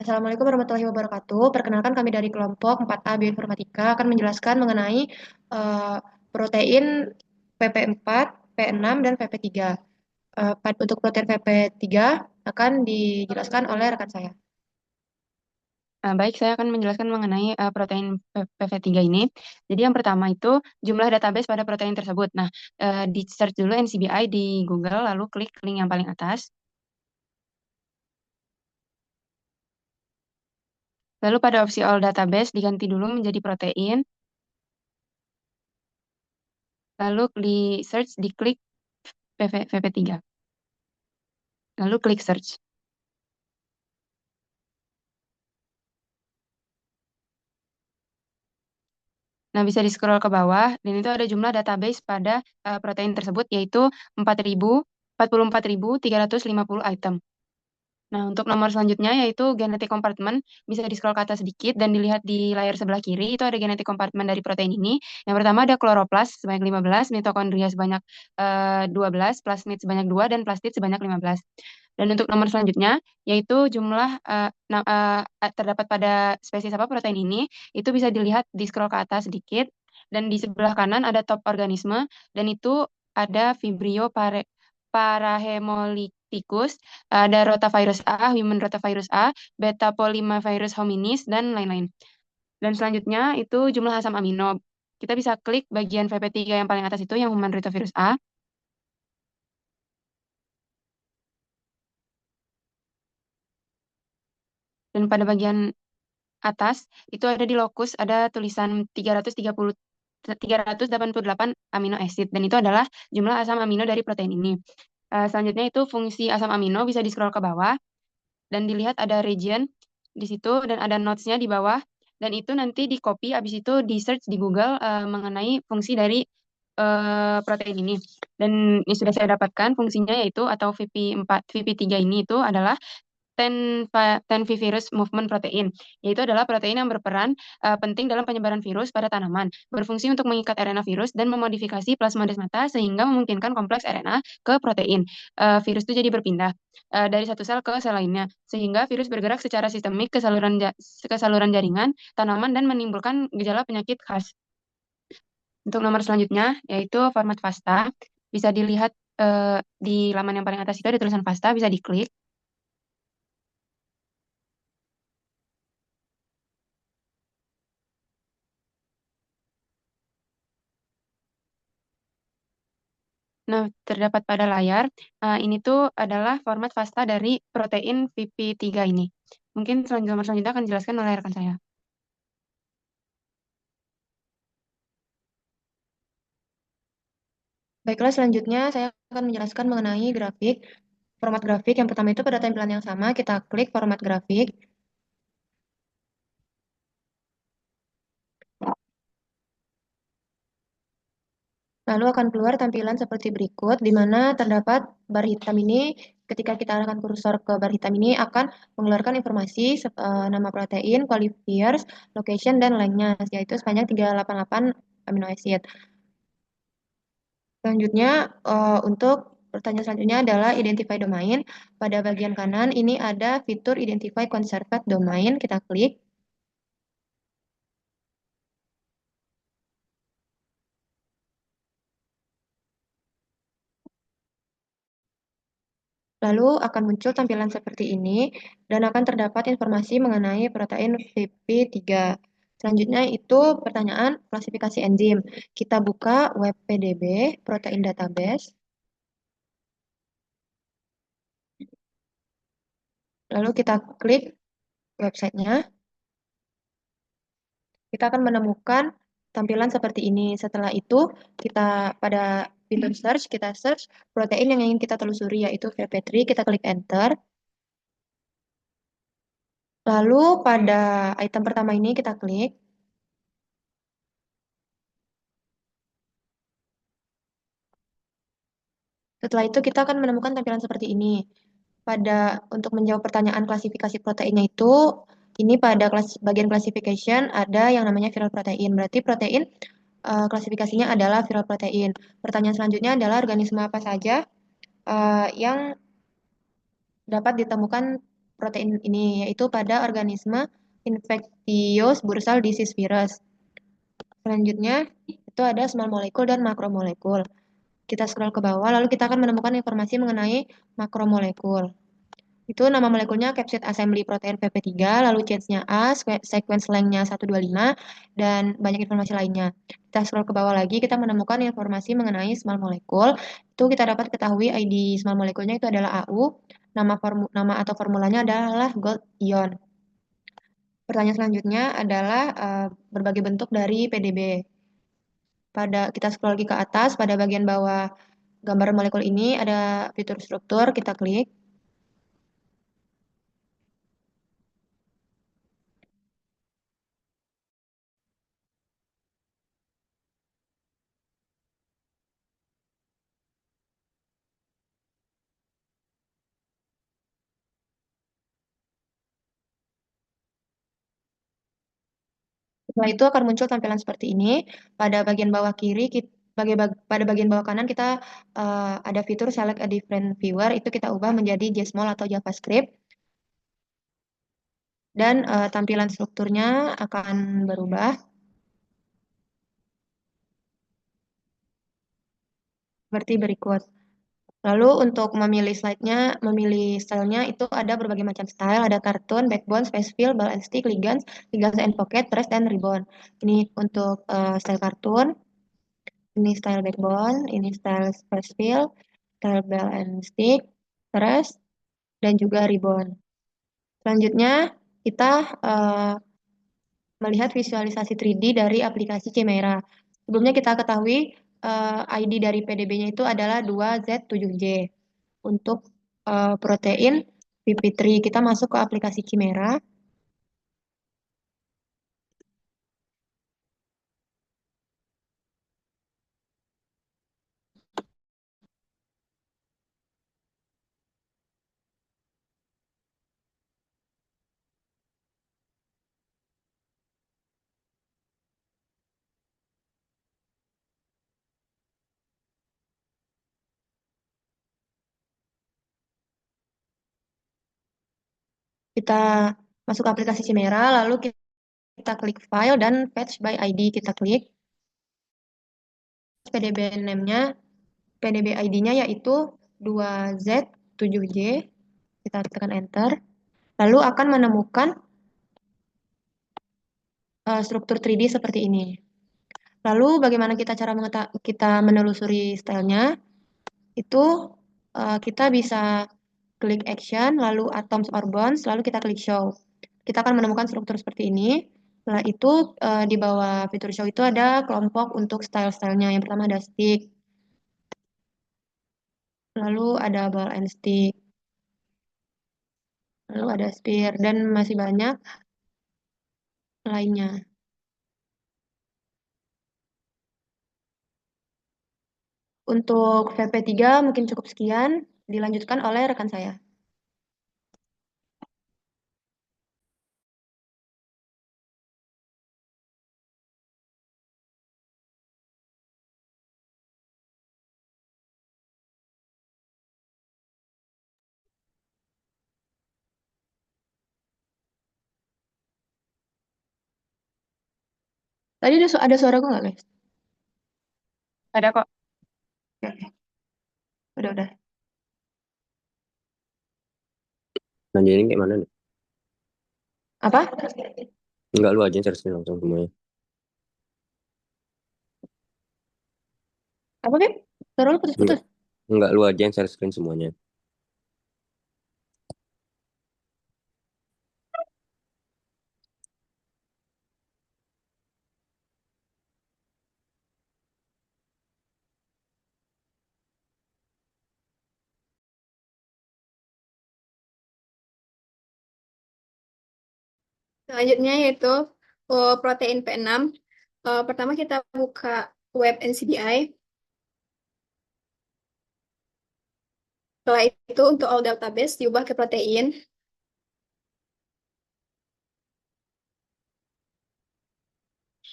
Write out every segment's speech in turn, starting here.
Assalamualaikum warahmatullahi wabarakatuh. Perkenalkan kami dari kelompok 4A Bioinformatika akan menjelaskan mengenai eh, protein PP4, P6, dan PP3. Untuk protein PP3 akan dijelaskan oleh rekan saya. Baik, saya akan menjelaskan mengenai protein PV3 ini. Jadi yang pertama itu jumlah database pada protein tersebut. Nah, di search dulu NCBI di Google, lalu klik link yang paling atas. Lalu pada opsi all database diganti dulu menjadi protein. Lalu di search diklik VP3. Lalu klik search. Nah, bisa di-scroll ke bawah dan itu ada jumlah database pada protein tersebut yaitu 44.350 item. Nah, untuk nomor selanjutnya yaitu genetic compartment, bisa di-scroll ke atas sedikit dan dilihat di layar sebelah kiri, itu ada genetic compartment dari protein ini. Yang pertama ada kloroplas sebanyak 15, mitokondria sebanyak 12, plasmid sebanyak 2, dan plastid sebanyak 15. Dan untuk nomor selanjutnya, yaitu jumlah terdapat pada spesies apa protein ini, itu bisa dilihat di-scroll ke atas sedikit, dan di sebelah kanan ada top organisme, dan itu ada Vibrio parahemolyticus, ada rotavirus A, human rotavirus A, beta polymavirus hominis, dan lain-lain. Dan selanjutnya itu jumlah asam amino. Kita bisa klik bagian VP3 yang paling atas itu yang human rotavirus A. Dan pada bagian atas itu ada di lokus ada tulisan 388 amino acid. Dan itu adalah jumlah asam amino dari protein ini. Selanjutnya itu fungsi asam amino bisa di-scroll ke bawah dan dilihat ada region di situ dan ada notes-nya di bawah dan itu nanti di copy habis itu di search di Google mengenai fungsi dari protein ini. Dan ini sudah saya dapatkan fungsinya yaitu atau VP4 VP3 ini itu adalah 10 virus movement protein, yaitu adalah protein yang berperan penting dalam penyebaran virus pada tanaman, berfungsi untuk mengikat RNA virus dan memodifikasi plasmadesmata sehingga memungkinkan kompleks RNA ke protein. Virus itu jadi berpindah dari satu sel ke sel lainnya, sehingga virus bergerak secara sistemik ke saluran jaringan tanaman dan menimbulkan gejala penyakit khas. Untuk nomor selanjutnya, yaitu format FASTA, bisa dilihat di laman yang paling atas itu ada tulisan FASTA, bisa diklik. Nah, terdapat pada layar, ini tuh adalah format FASTA dari protein VP3 ini. Mungkin nomor selanjutnya akan dijelaskan oleh rekan saya. Baiklah, selanjutnya saya akan menjelaskan mengenai grafik. Format grafik yang pertama itu pada tampilan yang sama, kita klik format grafik. Lalu akan keluar tampilan seperti berikut, di mana terdapat bar hitam ini, ketika kita arahkan kursor ke bar hitam ini akan mengeluarkan informasi nama protein, qualifiers, location, dan lainnya, yaitu sebanyak 388 amino acid. Selanjutnya, untuk pertanyaan selanjutnya adalah identify domain. Pada bagian kanan ini ada fitur identify conserved domain, kita klik. Lalu akan muncul tampilan seperti ini dan akan terdapat informasi mengenai protein VP3. Selanjutnya itu pertanyaan klasifikasi enzim. Kita buka web PDB, protein database. Lalu kita klik websitenya. Kita akan menemukan tampilan seperti ini. Setelah itu, kita pada fitur search, kita search protein yang ingin kita telusuri, yaitu VP3. Kita klik enter. Lalu pada item pertama ini kita klik. Setelah itu kita akan menemukan tampilan seperti ini. Untuk menjawab pertanyaan klasifikasi proteinnya itu, ini pada bagian classification ada yang namanya viral protein. Berarti protein klasifikasinya adalah viral protein. Pertanyaan selanjutnya adalah organisme apa saja yang dapat ditemukan protein ini, yaitu pada organisme infectious bursal disease virus. Selanjutnya, itu ada small molecule dan makromolekul. Kita scroll ke bawah, lalu kita akan menemukan informasi mengenai makromolekul. Itu nama molekulnya capsid assembly protein PP3, lalu chains-nya A, sequence length-nya 125, dan banyak informasi lainnya. Kita scroll ke bawah lagi, kita menemukan informasi mengenai small molecule. Itu kita dapat ketahui ID small molekulnya itu adalah AU, nama atau formulanya adalah gold ion. Pertanyaan selanjutnya adalah berbagai bentuk dari PDB. Kita scroll lagi ke atas, pada bagian bawah gambar molekul ini ada fitur struktur, kita klik. Setelah itu akan muncul tampilan seperti ini. Pada bagian bawah kiri, pada bagian bawah kanan kita ada fitur select a different viewer, itu kita ubah menjadi JSML atau JavaScript. Dan tampilan strukturnya akan berubah seperti berikut. Lalu untuk memilih slide-nya, memilih style-nya itu ada berbagai macam style, ada cartoon, backbone, spacefill, ball and stick, ligands, ligands and pocket, trace, dan ribbon. Ini untuk style cartoon, ini style backbone, ini style spacefill, style ball and stick, trace, dan juga ribbon. Selanjutnya kita melihat visualisasi 3D dari aplikasi Chimera. Sebelumnya kita ketahui ID dari PDB-nya itu adalah 2Z7J. Untuk protein PP3 kita masuk ke aplikasi Chimera. Kita masuk ke aplikasi Chimera, lalu kita klik file dan fetch by ID. Kita klik PDB name-nya, PDB ID-nya yaitu 2Z7J. Kita tekan enter. Lalu akan menemukan struktur 3D seperti ini. Lalu bagaimana kita menelusuri stylenya? Itu kita bisa klik action, lalu atoms or bonds, lalu kita klik show. Kita akan menemukan struktur seperti ini. Setelah itu di bawah fitur show itu ada kelompok untuk style-stylenya. Yang pertama ada stick, lalu ada ball and stick, lalu ada spear, dan masih banyak lainnya. Untuk VP3 mungkin cukup sekian, dilanjutkan oleh rekan saya. Tadi ada suara gue nggak, guys? Ada kok. Oke, oke. Udah. Nanyain kayak mana nih? Apa? Enggak, lu aja yang cari langsung semuanya. Apa, Beb? Suara lu putus-putus. Enggak, lu aja yang share screen semuanya. Selanjutnya yaitu protein P6. Pertama kita buka web NCBI. Setelah itu untuk all database diubah ke protein.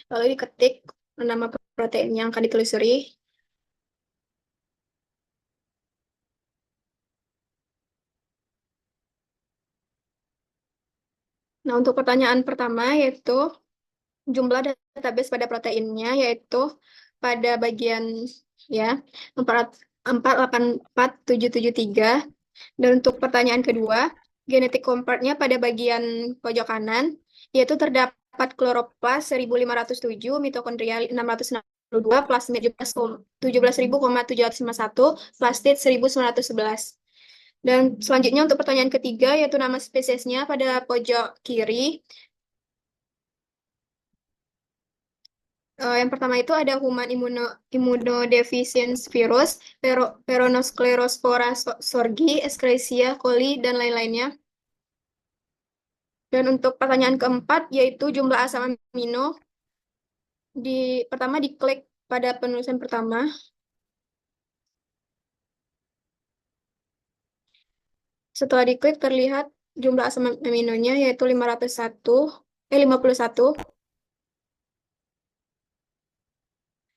Lalu diketik nama protein yang akan ditelusuri. Nah, untuk pertanyaan pertama yaitu jumlah database pada proteinnya, yaitu pada bagian ya 484773. Dan untuk pertanyaan kedua, genetic compartnya pada bagian pojok kanan, yaitu terdapat kloroplas 1507, mitokondria 662, plasmid 17.700,751, plastid 1911. Dan selanjutnya untuk pertanyaan ketiga, yaitu nama spesiesnya pada pojok kiri. Yang pertama itu ada human immunodeficiency virus, Peronosklerospora sorgi, Escherichia coli, dan lain-lainnya. Dan untuk pertanyaan keempat, yaitu jumlah asam amino. Pertama diklik pada penulisan pertama. Setelah diklik terlihat jumlah asam aminonya yaitu 51.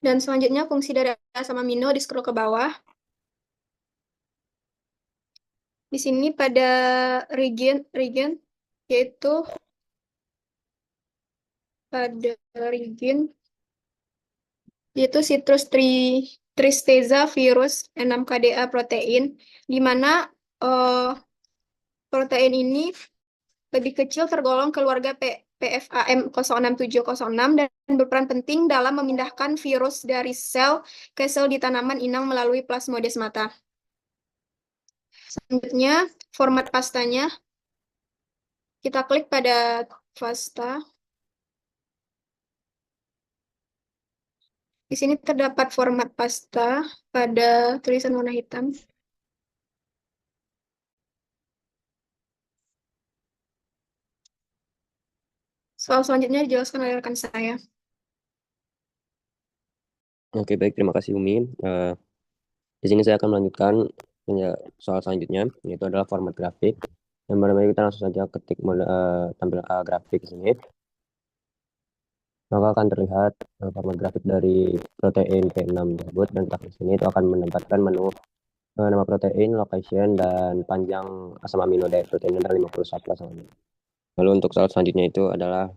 Dan selanjutnya fungsi dari asam amino di scroll ke bawah. Di sini pada region yaitu pada region yaitu citrus tristeza virus 6KDA protein, di mana protein ini lebih kecil tergolong keluarga PFAM 06706 dan berperan penting dalam memindahkan virus dari sel ke sel di tanaman inang melalui plasmodesmata. Selanjutnya, format pastanya. Kita klik pada pasta. Di sini terdapat format pasta pada tulisan warna hitam. Soal selanjutnya dijelaskan oleh rekan saya. Oke, baik. Terima kasih, Umi. Di sini saya akan melanjutkan soal selanjutnya, yaitu adalah format grafik. Yang pertama kita langsung saja ketik tampilan grafik di sini. Maka akan terlihat format grafik dari protein P6 tersebut, dan kita klik sini itu akan mendapatkan menu nama protein, location, dan panjang asam amino dari protein adalah 51 asam amino. Lalu untuk soal selanjutnya itu adalah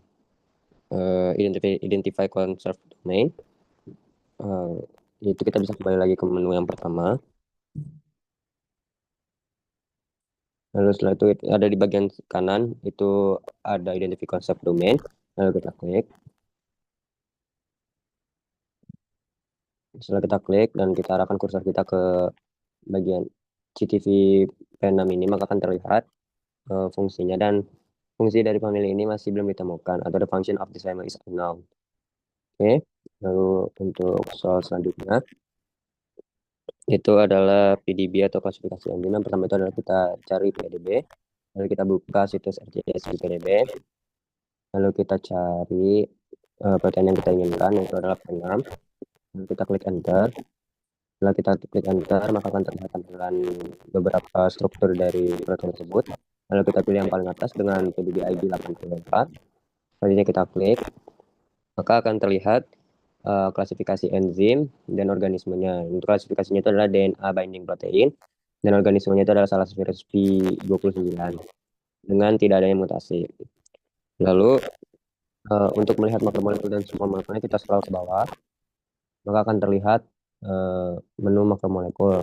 identify conserved domain. Itu kita bisa kembali lagi ke menu yang pertama. Lalu setelah itu ada di bagian kanan itu ada identify concept domain. Lalu kita klik. Setelah kita klik dan kita arahkan kursor kita ke bagian CTV P6 ini, maka akan terlihat fungsinya, dan fungsi dari famili ini masih belum ditemukan atau the function of this family is unknown. Oke, lalu untuk soal selanjutnya itu adalah PDB atau klasifikasi enzim. Yang pertama itu adalah kita cari PDB, lalu kita buka situs RCS di PDB, lalu kita cari protein yang kita inginkan, yaitu adalah P6. Lalu kita klik enter. Setelah kita klik enter, maka akan terlihat tampilan beberapa struktur dari protein tersebut. Lalu kita pilih yang paling atas dengan PDB ID 84. Selanjutnya kita klik, maka akan terlihat klasifikasi enzim dan organismenya. Untuk klasifikasinya itu adalah DNA binding protein, dan organismenya itu adalah salah virus P29 dengan tidak adanya mutasi. Lalu untuk melihat makromolekul dan semua molekulnya, kita scroll ke bawah, maka akan terlihat menu makromolekul.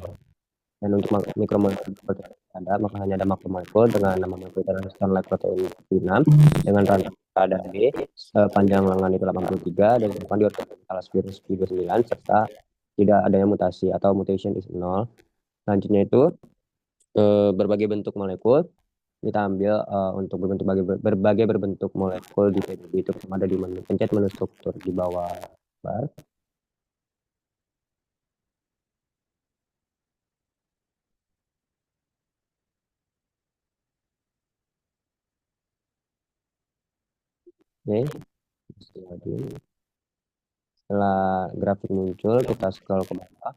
Dan untuk mikromolekul ada, maka hanya ada makromolekul dengan nama molekul adalah starlight protein 6 dengan rantai pada B, panjang lengan itu 83, dan kemudian diorganisalis virus P29 serta tidak adanya mutasi atau mutation is 0. Selanjutnya itu berbagai bentuk molekul kita ambil untuk berbagai berbentuk molekul di PDB itu ada di menu, pencet menu struktur di bawah bar. Oke, setelah grafik muncul kita scroll ke bawah.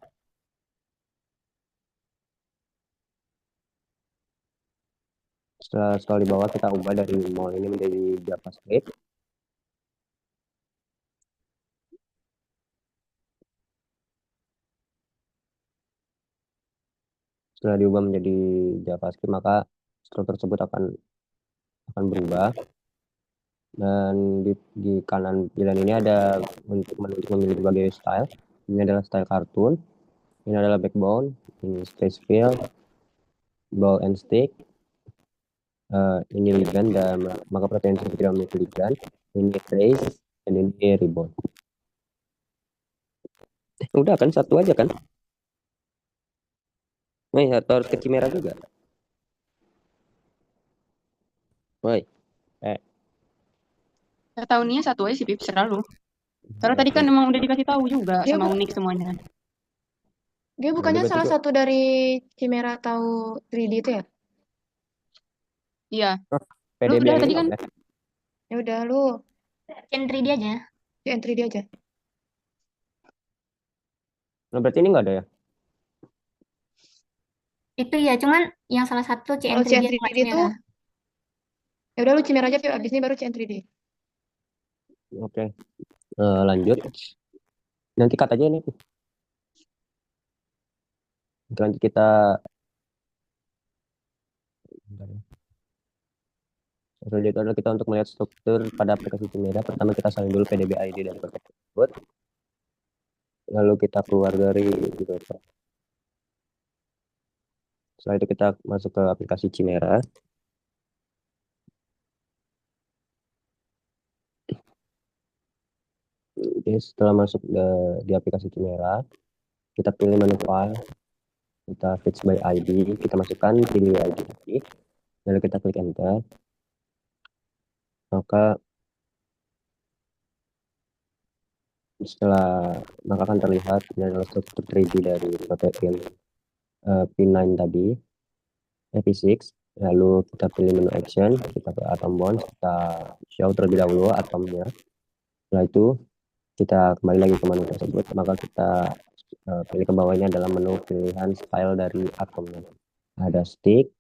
Setelah scroll di bawah, kita ubah dari mol ini menjadi JavaScript. Setelah diubah menjadi JavaScript, maka struktur tersebut akan berubah. Dan di kanan pilihan ini ada untuk memilih berbagai style. Ini adalah style kartun, ini adalah backbone, ini space fill, ball and stick, ini ligand dan maka protein tersebut tidak memiliki ligand, ini trace, dan ini ribbon. Udah kan, satu aja kan? Nih, atau harus ke chimera juga? Woi, Tahunnya satu aja sih, Pip, selalu. Soalnya tadi kan oke. emang udah dikasih tahu juga Dia, sama bu- unik semuanya. dia Nah, bukannya berarti salah kok satu dari Chimera atau 3D itu ya? Iya. Lu PDB udah yang ini tadi kan? nggak boleh? Ya udah lu Entry dia aja. di entry dia aja. Nah, berarti ini nggak ada ya? Itu ya, cuman yang salah satu Kalau entry dia nggak CN3D itu Chimera. ya udah lu Chimera aja, Pip. Abis ini baru CN3D. Oke. Lanjut. Nanti cut aja ini. Lanjut kita. Bentar ya. Selanjutnya adalah kita untuk melihat struktur pada aplikasi Chimera. Pertama kita salin dulu PDB ID dari proyek tersebut. Lalu kita keluar dari developer. Setelah itu kita masuk ke aplikasi Chimera. Oke, setelah masuk di aplikasi Chimera, kita pilih menu file, kita fetch by ID, kita masukkan pilih ID tadi, lalu kita klik enter. Maka akan terlihat ini adalah struktur 3D dari protein P9 tadi, P6. Lalu kita pilih menu action, kita ke atom bond, kita show terlebih dahulu atomnya. Setelah itu kita kembali lagi ke menu tersebut, maka kita pilih ke bawahnya adalah menu pilihan style dari atomnya. Ada stick,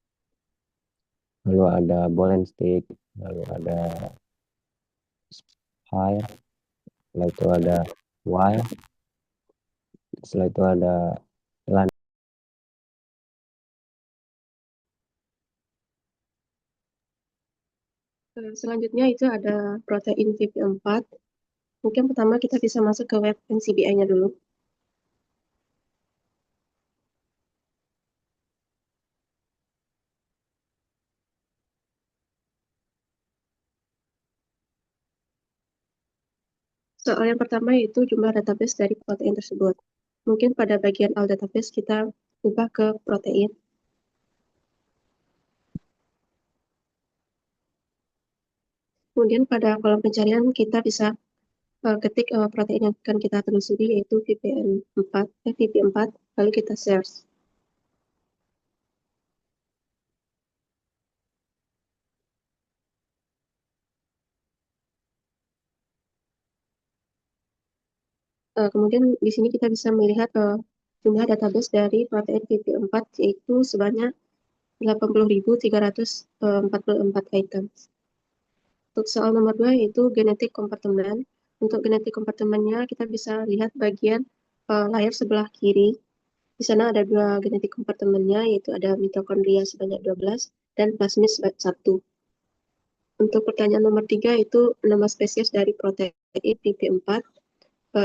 lalu ada ball and stick, lalu ada spire, setelah itu ada wire, setelah itu ada lan. Selanjutnya itu ada protein VP4. Mungkin pertama kita bisa masuk ke web NCBI-nya dulu. Soal yang pertama yaitu jumlah database dari protein tersebut. Mungkin pada bagian all database kita ubah ke protein. Kemudian pada kolom pencarian kita bisa ketik protein yang akan kita telusuri yaitu VP4, lalu kita search. Kemudian di sini kita bisa melihat jumlah database dari protein VP4 yaitu sebanyak 80.344 item. Untuk soal nomor 2 yaitu genetik kompartemen. Untuk genetik kompartemennya kita bisa lihat bagian layar sebelah kiri. Di sana ada dua genetik kompartemennya yaitu ada mitokondria sebanyak 12 dan plasmid sebanyak 1. Untuk pertanyaan nomor 3 itu nama spesies dari protein PP4.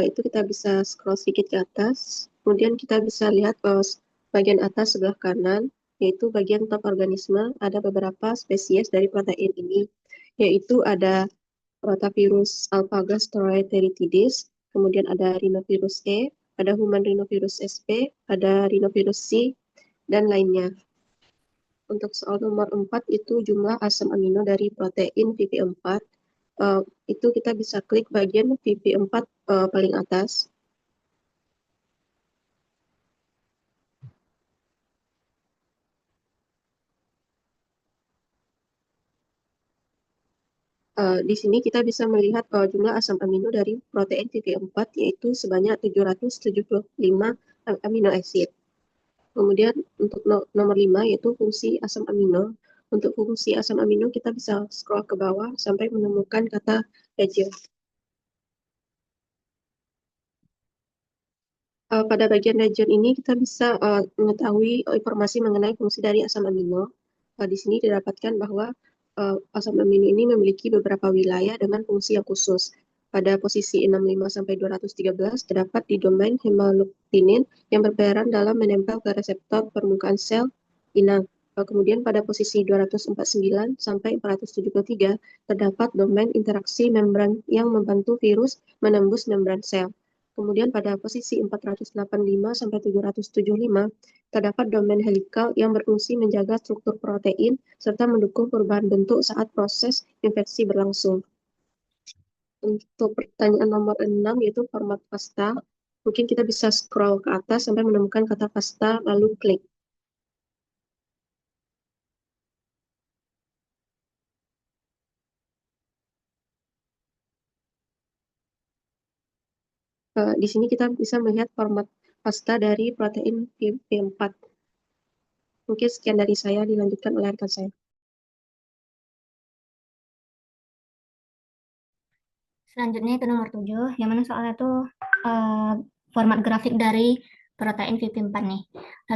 Itu kita bisa scroll sedikit ke atas. Kemudian kita bisa lihat bagian atas sebelah kanan, yaitu bagian top organisme. Ada beberapa spesies dari protein ini, yaitu ada rotavirus alpha-gastroenteritidis, kemudian ada rhinovirus E, ada human rhinovirus SP, ada rhinovirus C, dan lainnya. Untuk soal nomor 4 itu jumlah asam amino dari protein VP4. Itu kita bisa klik bagian VP4 paling atas. Di sini kita bisa melihat jumlah asam amino dari protein VP4 yaitu sebanyak 775 amino acid. Kemudian untuk nomor 5 yaitu fungsi asam amino. Untuk fungsi asam amino kita bisa scroll ke bawah sampai menemukan kata region. Pada bagian region ini kita bisa mengetahui informasi mengenai fungsi dari asam amino. Di sini didapatkan bahwa asam amino ini memiliki beberapa wilayah dengan fungsi yang khusus. Pada posisi 65 sampai 213 terdapat di domain hemagglutinin yang berperan dalam menempel ke reseptor permukaan sel inang. Kemudian pada posisi 249 sampai 473 terdapat domain interaksi membran yang membantu virus menembus membran sel. Kemudian pada posisi 485 sampai 775 terdapat domain helikal yang berfungsi menjaga struktur protein serta mendukung perubahan bentuk saat proses infeksi berlangsung. Untuk pertanyaan nomor 6 yaitu format pasta, mungkin kita bisa scroll ke atas sampai menemukan kata pasta lalu klik. Di sini kita bisa melihat format pasta dari protein P4. Mungkin sekian dari saya, dilanjutkan oleh rekan saya. Selanjutnya itu nomor 7, yang mana soalnya itu format grafik dari protein VP4 nih.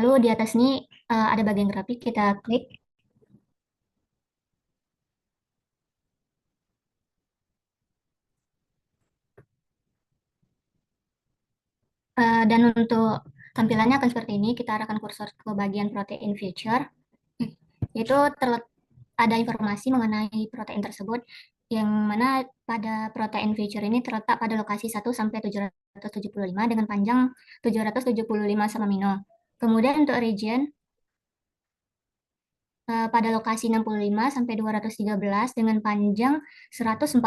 Lalu di atas ini ada bagian grafik, kita klik. Dan untuk tampilannya akan seperti ini, kita arahkan kursor ke bagian protein feature. Itu ada informasi mengenai protein tersebut, yang mana pada protein feature ini terletak pada lokasi 1 sampai 775 dengan panjang 775 asam amino. Kemudian untuk region pada lokasi 65 sampai 213 dengan panjang 149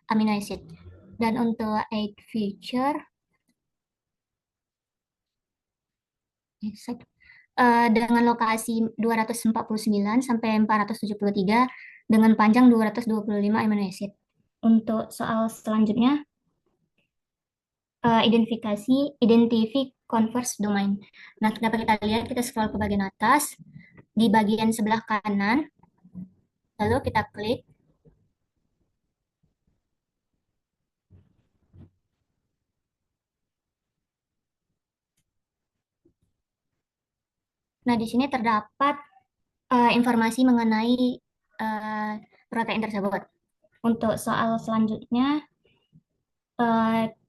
amino acid. Dan untuk aid feature dengan lokasi 249 sampai 473 dengan panjang 225 amino acid. Untuk soal selanjutnya, identify converse domain. Nah, dapat kita lihat, kita scroll ke bagian atas, di bagian sebelah kanan, lalu kita klik. Nah, di sini terdapat informasi mengenai protein tersebut. Untuk soal selanjutnya,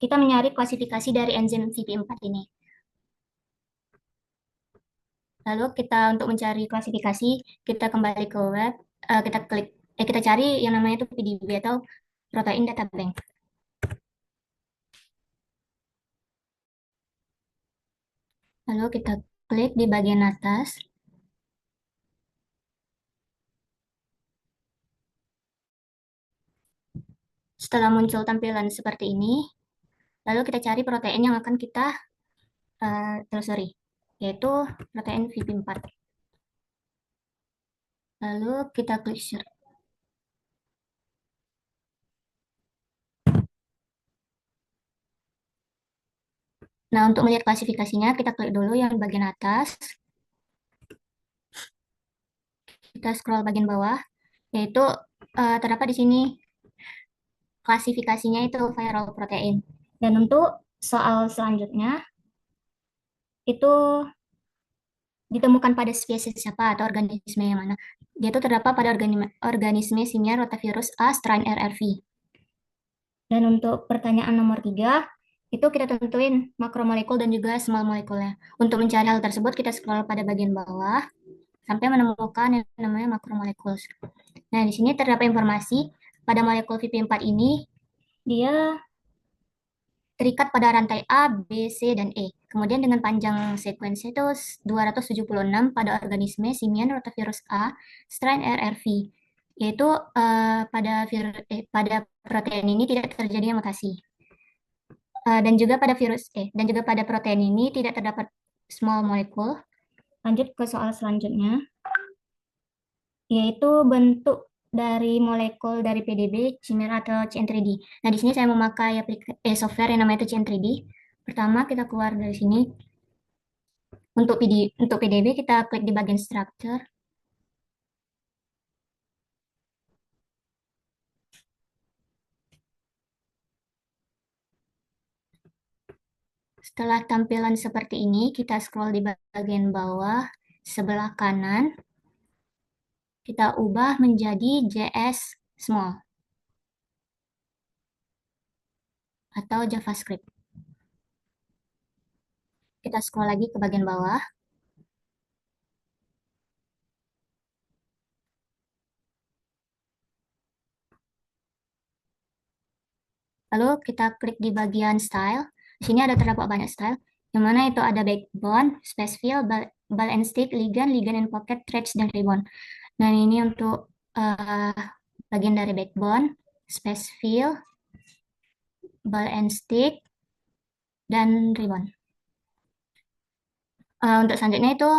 kita mencari klasifikasi dari enzim CP4 ini. Lalu kita untuk mencari klasifikasi, kita kembali ke web, kita cari yang namanya itu PDB atau Protein Data Bank. Lalu kita klik di bagian atas. Setelah muncul tampilan seperti ini, lalu kita cari protein yang akan kita telusuri, yaitu protein VP4. Lalu kita klik search. Nah, untuk melihat klasifikasinya, kita klik dulu yang bagian atas. Kita scroll bagian bawah, yaitu terdapat di sini klasifikasinya itu viral protein. Dan untuk soal selanjutnya, itu ditemukan pada spesies siapa atau organisme yang mana. Dia itu terdapat pada organisme Simia rotavirus A strain RRV. Dan untuk pertanyaan nomor 3, itu kita tentuin makromolekul dan juga small molekulnya. Untuk mencari hal tersebut, kita scroll pada bagian bawah sampai menemukan yang namanya makromolekul. Nah, di sini terdapat informasi pada molekul VP4 ini, dia terikat pada rantai A, B, C, dan E. Kemudian dengan panjang sekuensi itu 276 pada organisme simian rotavirus A strain RRV, yaitu pada protein ini tidak terjadi mutasi. Dan juga pada protein ini tidak terdapat small molecule. Lanjut ke soal selanjutnya, yaitu bentuk dari molekul dari PDB, Chimera atau CN3D. Nah, di sini saya memakai software yang namanya itu CN3D. Pertama, kita keluar dari sini. Untuk PDB, kita klik di bagian structure. Setelah tampilan seperti ini, kita scroll di bagian bawah sebelah kanan. kita ubah menjadi JS small atau JavaScript. Kita scroll lagi ke bagian bawah. Lalu kita klik di bagian style. Di sini ada terdapat banyak style, yang mana itu ada backbone, spacefill, ball and stick, ligand, ligand and pocket, threads, dan ribbon. Nah, ini untuk bagian dari backbone, spacefill, ball and stick, dan ribbon. Untuk selanjutnya itu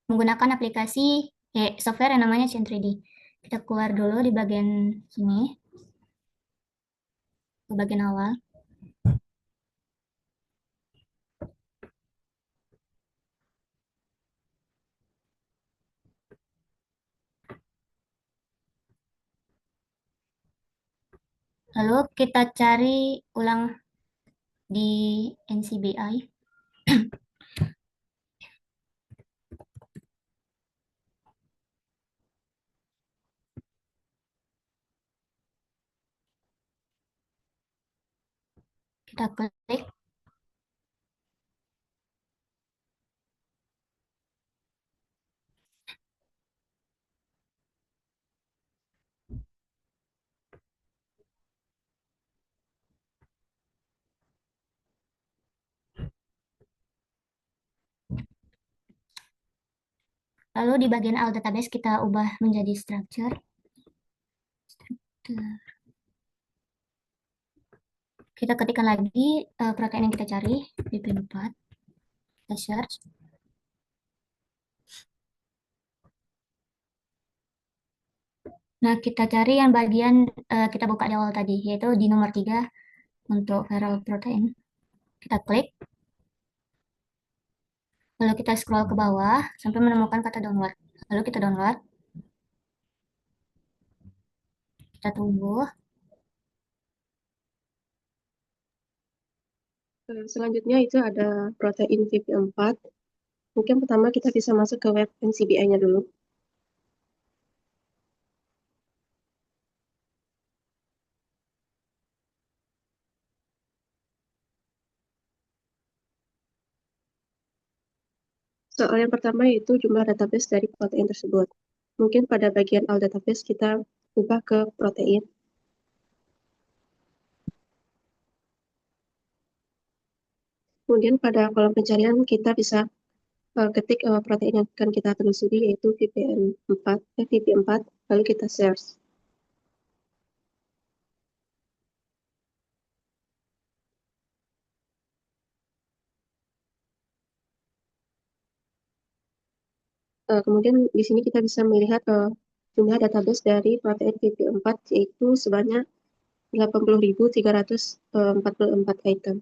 menggunakan aplikasi software yang namanya Chain3D. Kita keluar dulu di bagian sini, ke bagian awal. Lalu kita cari ulang di NCBI. Kita klik. Lalu di bagian all database kita ubah menjadi structure. Kita ketikkan lagi protein yang kita cari, BP4. Kita search. Nah, kita cari yang bagian kita buka di awal tadi, yaitu di nomor 3 untuk viral protein. Kita klik. Lalu kita scroll ke bawah sampai menemukan kata download. Lalu kita download. Kita tunggu. Selanjutnya itu ada protein VP4. Mungkin pertama kita bisa masuk ke web NCBI-nya dulu. Soal yang pertama yaitu jumlah database dari protein tersebut. Mungkin pada bagian all database kita ubah ke protein. Kemudian pada kolom pencarian kita bisa ketik protein yang akan kita telusuri yaitu VP4, lalu kita search. Kemudian di sini kita bisa melihat jumlah database dari protein VP4 yaitu sebanyak 80.344 item.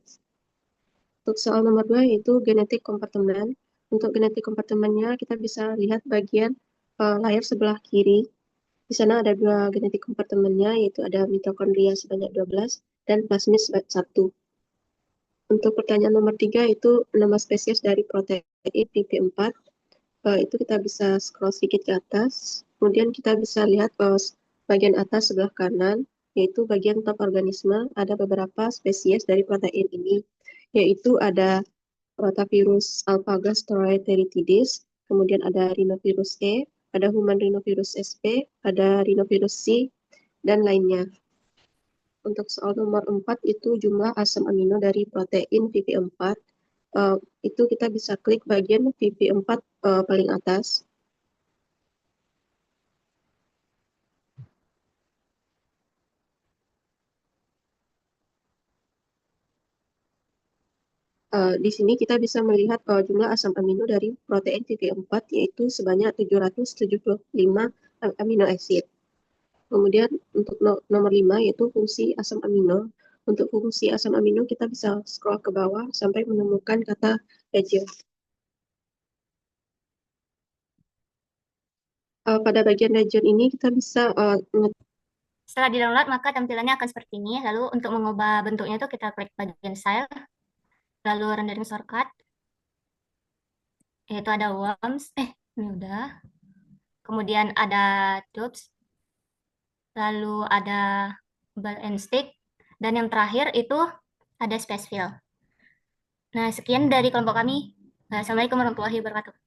Untuk soal nomor 2 yaitu genetik kompartemen. Untuk genetik kompartemennya kita bisa lihat bagian layar sebelah kiri. Di sana ada 2 genetik kompartemennya yaitu ada mitokondria sebanyak 12 dan plasmid sebanyak 1. Untuk pertanyaan nomor 3 itu nama spesies dari protein PP4. Itu kita bisa scroll sedikit ke atas. Kemudian kita bisa lihat bagian atas sebelah kanan, yaitu bagian top organisme, ada beberapa spesies dari protein ini, yaitu ada rotavirus alpha-gastroenteritidis, kemudian ada rhinovirus E, ada human rhinovirus SP, ada rhinovirus C, dan lainnya. Untuk soal nomor 4 itu jumlah asam amino dari protein VP4. Itu kita bisa klik bagian VP4 paling atas. Di sini kita bisa melihat jumlah asam amino dari protein VP4 yaitu sebanyak 775 amino acid. Kemudian untuk nomor 5 yaitu fungsi asam amino. Untuk fungsi asam amino kita bisa scroll ke bawah sampai menemukan kata region. Pada bagian region ini kita bisa Setelah di-download, maka tampilannya akan seperti ini. Lalu untuk mengubah bentuknya itu kita klik bagian style, lalu rendering shortcut, yaitu ada worms. Ini udah. kemudian ada tubes, lalu ada ball and stick, dan yang terakhir itu ada space fill. Nah, sekian dari kelompok kami. Assalamualaikum warahmatullahi wabarakatuh.